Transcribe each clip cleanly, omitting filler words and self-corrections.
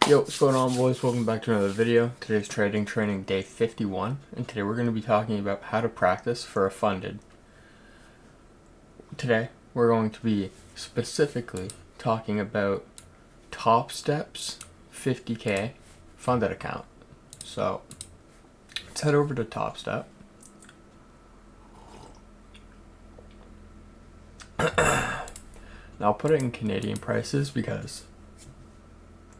Yo, what's going on, boys? Welcome back to another video. Today's trading training day 51, and today we're going to be talking about how to practice for a funded. Today we're going to be specifically talking about Topstep's 50k funded account. So let's head over to Topstep. Now I'll put it in Canadian prices because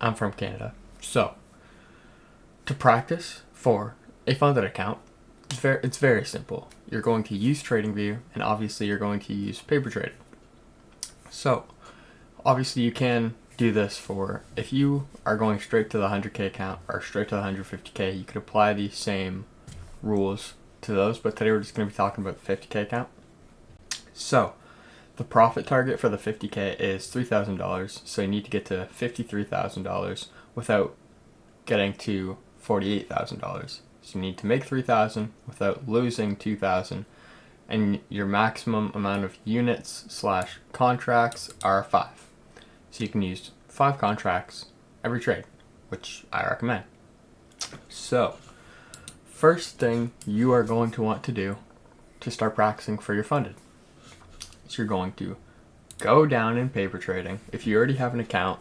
I'm from Canada. So, to practice for a funded account, it's very simple. You're going to use TradingView, and obviously you're going to use paper trade. So, obviously you can do this for, if you are going straight to the 100k account or straight to the 150k, you could apply the same rules to those, but today we're just going to be talking about the 50k account. So, the profit target for the 50k is $3,000, so you need to get to $53,000 without getting to $48,000. So you need to make $3,000 without losing $2,000, and your maximum amount of units / contracts are 5. So you can use 5 contracts every trade, which I recommend. So, first thing you are going to want to do to start practicing for your funded. So you're going to go down in paper trading. If you already have an account,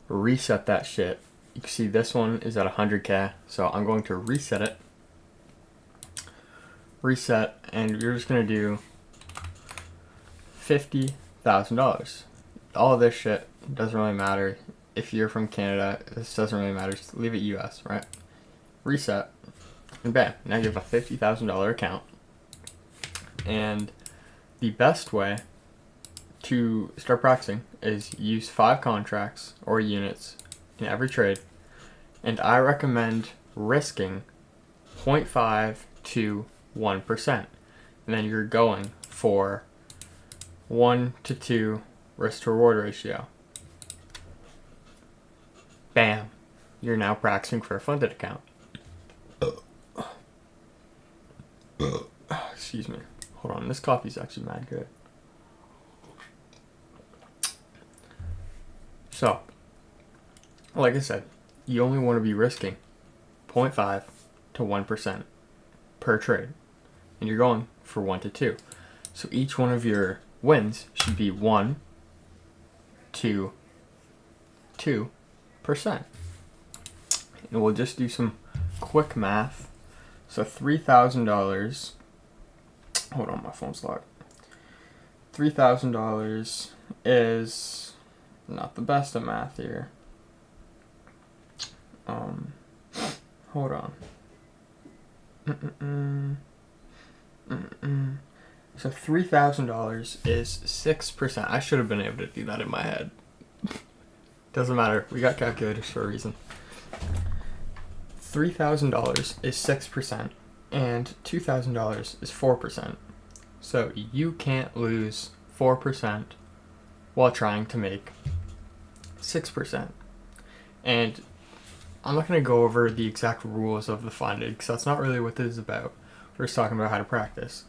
reset that shit. You can see this one is at 100k, so I'm going to reset it. Reset, and you're just going to do $50,000. All of this shit doesn't really matter. If you're from Canada, this doesn't really matter. Just leave it US, right? Reset, and bam, now you have a $50,000 account. And the best way to start practicing is use 5 contracts or units in every trade, and I recommend risking 0.5 to 1%, and then you're going for 1 to 2 risk to reward ratio. Bam, you're now practicing for a funded account. Excuse me. Hold on, this coffee's actually mad good. So, like I said, you only want to be risking 0.5 to 1% per trade, and you're going for 1 to 2. So each one of your wins should be 1 to 2%. And we'll just do some quick math. So $3,000. Hold on, my phone's locked. $3,000 is not the best at math here. Hold on. So $3,000 is 6%. I should have been able to do that in my head. Doesn't matter. We got calculators for a reason. $3,000 is 6%. And $2,000 is 4%. So you can't lose 4% while trying to make 6%. And I'm not going to go over the exact rules of the funded because that's not really what this is about. We're just talking about how to practice.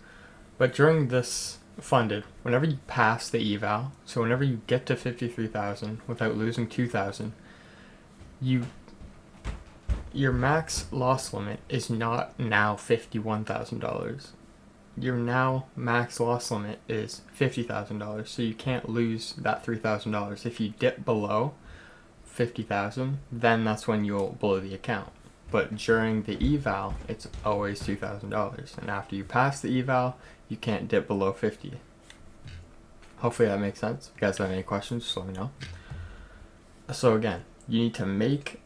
But during this funded, whenever you pass the eval, so whenever you get to 53,000 without losing 2,000, your max loss limit is not now $51,000. Your now max loss limit is $50,000, so you can't lose that $3,000. If you dip below 50,000, then that's when you'll blow the account. But during the eval, it's always $2,000, and after you pass the eval, you can't dip below 50. Hopefully that makes sense. If you guys have any questions, just let me know. So again, you need to make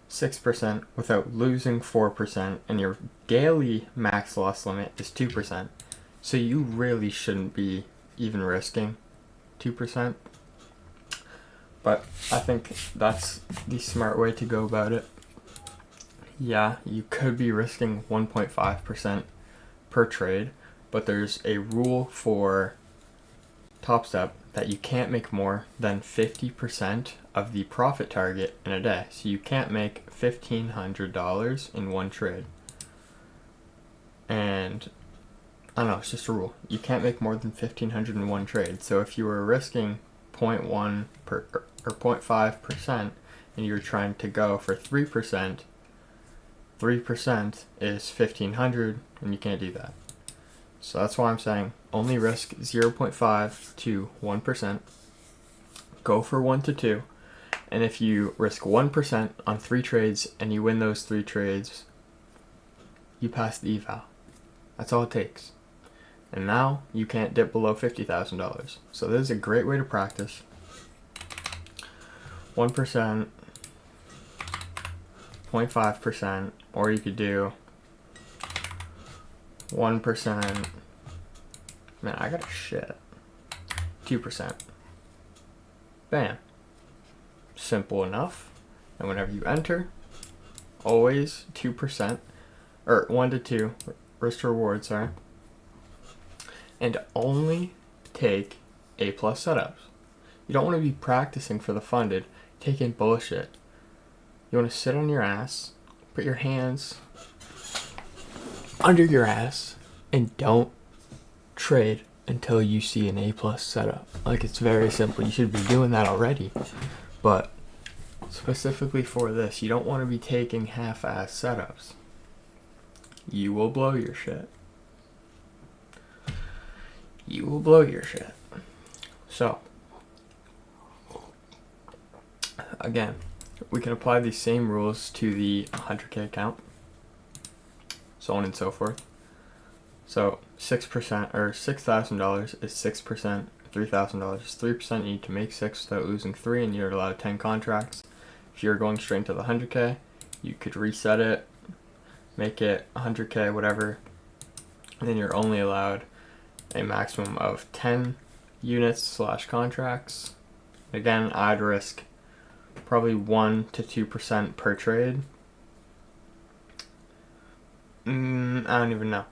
6% without losing 4%, and your daily max loss limit is 2%. So you really shouldn't be even risking 2%. But I think that's the smart way to go about it. Yeah, you could be risking 1.5% per trade, but there's a rule for Topstep that you can't make more than 50% of the profit target in a day. So you can't make $1,500 in one trade. And I don't know, it's just a rule. You can't make more than $1,500 in one trade. So if you were risking 0.1 or 0.5%, and you're trying to go for 3%, 3% is 1,500, and you can't do that. So that's why I'm saying only risk 0.5 to 1%. Go for 1 to 2. And if you risk 1% on 3 trades and you win those 3 trades, you pass the eval. That's all it takes. And now you can't dip below $50,000. So this is a great way to practice. 1%, 0.5%, or you could do 1%. Man, I got a shit. 2%. Bam. Simple enough. And whenever you enter, always 2%, or 1 to 2, risk to reward, sorry. And only take A+ setups. You don't want to be practicing for the funded, taking bullshit. You want to sit on your ass, put your hands under your ass, and don't trade until you see an A+ setup. Like, it's very simple. You should be doing that already. But specifically for this, you don't want to be taking half-ass setups. You will blow your shit. You will blow your shit. So, again, we can apply these same rules to the 100K account, so on and so forth. So 6% or $6,000 is 6%, $3,000 is 3%. You need to make 6 without losing 3, and you're allowed 10 contracts. If you're going straight into the 100K, you could reset it, make it 100K, whatever, and then you're only allowed a maximum of 10 units / contracts. Again, I'd risk probably 1 to 2% per trade. I don't even know.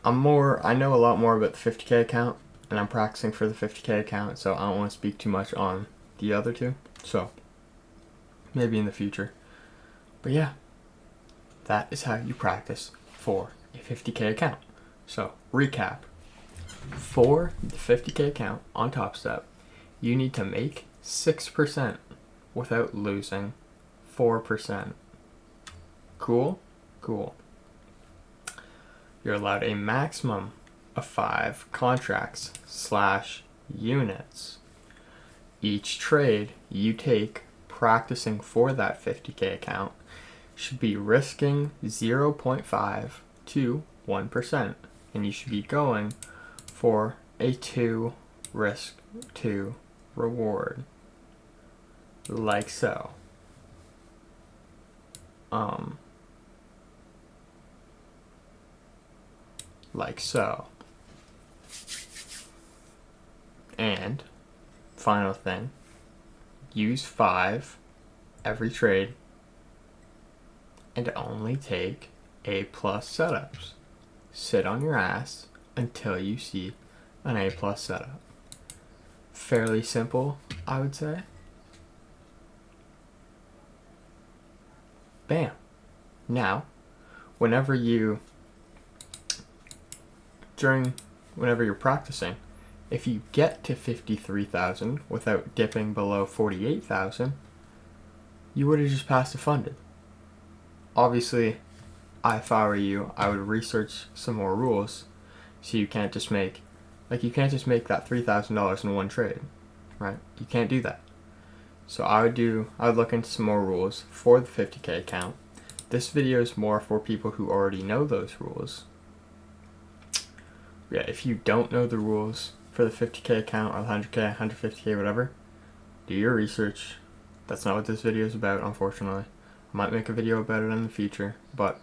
I know a lot more about the 50K account, and I'm practicing for the 50K account, so I don't want to speak too much on the other two. So maybe in the future. But yeah, that is how you practice for a 50K account. So recap. For the 50K account on Topstep, you need to make 6% without losing 4%. Cool? Cool. You're allowed a maximum of 5 contracts / units. Each trade you take practicing for that 50K account should be risking 0.5 to 1%. And you should be going for a 2 risk to reward. Like so. Like so. And final thing, use 5 every trade and only take A+ setups. Sit on your ass until you see an A+ setup. Fairly simple, I would say. Bam. Now, whenever you're practicing, if you get to 53,000 without dipping below 48,000, you would have just passed the funded. Obviously, if I were you, I would research some more rules, so you can't just make that $3,000 in one trade, right? You can't do that. So I would look into some more rules for the 50K account. This video is more for people who already know those rules. Yeah, if you don't know the rules for the 50K account or the 100K, 150K, whatever, do your research. That's not what this video is about, unfortunately. I might make a video about it in the future, but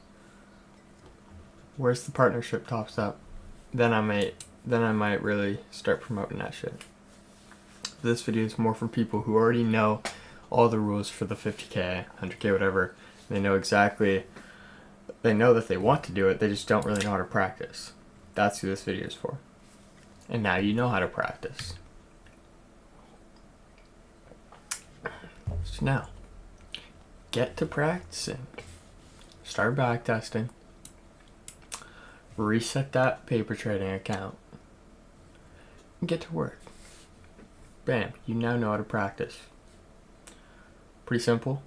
where's the partnership Topstep? Then I might really start promoting that shit. This video is more for people who already know all the rules for the 50K, 100K, whatever. They know that they want to do it, they just don't really know how to practice. That's who this video is for. And now you know how to practice. So now, get to practicing. Start backtesting. Reset that paper trading account. And get to work. Bam, you now know how to practice. Pretty simple,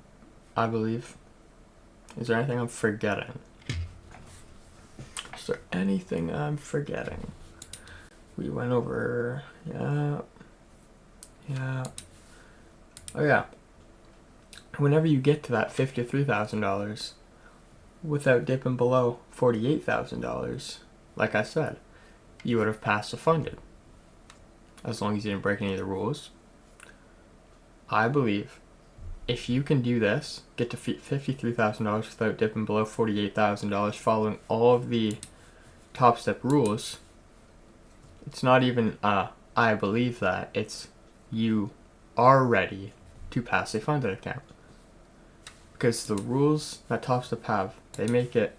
I believe. Is there anything I'm forgetting? Is there anything I'm forgetting? We went over, yeah. Oh yeah. Whenever you get to that $53,000, without dipping below $48,000, like I said, you would have passed the funded. As long as you didn't break any of the rules. I believe if you can do this, get to $53,000 without dipping below $48,000, following all of the Topstep rules, it's not even I believe that, it's you are ready to pass a funded account. Because the rules that Topstep have, they make it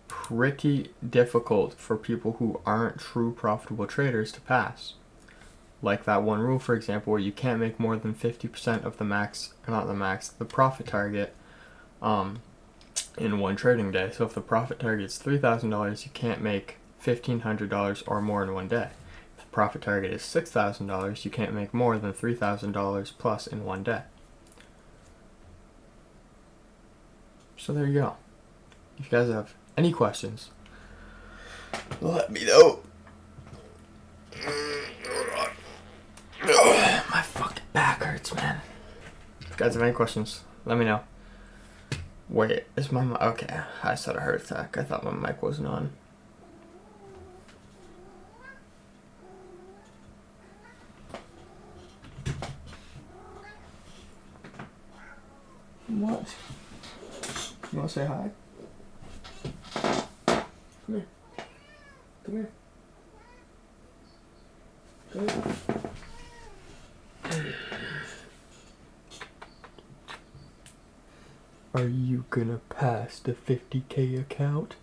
pretty difficult for people who aren't true profitable traders to pass. Like that one rule, for example, where you can't make more than 50% of the profit target in one trading day. So if the profit target is $3,000, you can't make $1,500 or more in one day. If the profit target is $6,000, you can't make more than $3,000 plus in one day. So there you go. If you guys have any questions, let me know. My fucking back hurts, man. If you guys have any questions, let me know. Wait, is my mic? Okay, I said a heart attack. I thought my mic wasn't on. What? You want to say hi? Come here. Come here. Come here. Are you gonna pass the 50K account?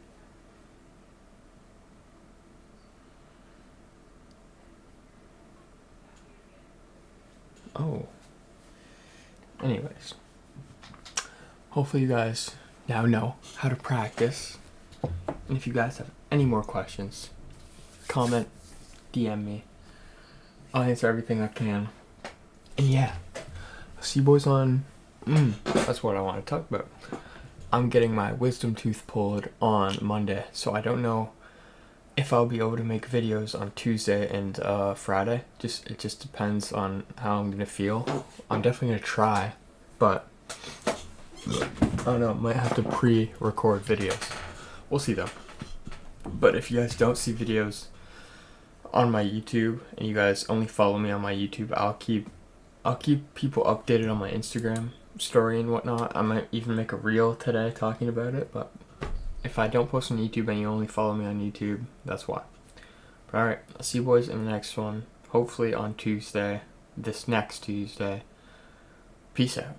Oh. Anyways. Hopefully you guys now know how to practice. And if you guys have any more questions, comment, DM me. I'll answer everything I can. And yeah, I'll see you boys on... that's what I want to talk about. I'm getting my wisdom tooth pulled on Monday, so I don't know if I'll be able to make videos on Tuesday and Friday. It just depends on how I'm gonna feel. I'm definitely gonna try, but I don't know, might have to pre-record videos. We'll see though. But if you guys don't see videos on my YouTube and you guys only follow me on my YouTube, I'll keep people updated on my Instagram story and whatnot. I might even make a reel today talking about it, but if I don't post on YouTube and you only follow me on YouTube, that's why. But alright, I'll see you boys in the next one. Hopefully on Tuesday, this next Tuesday. Peace out.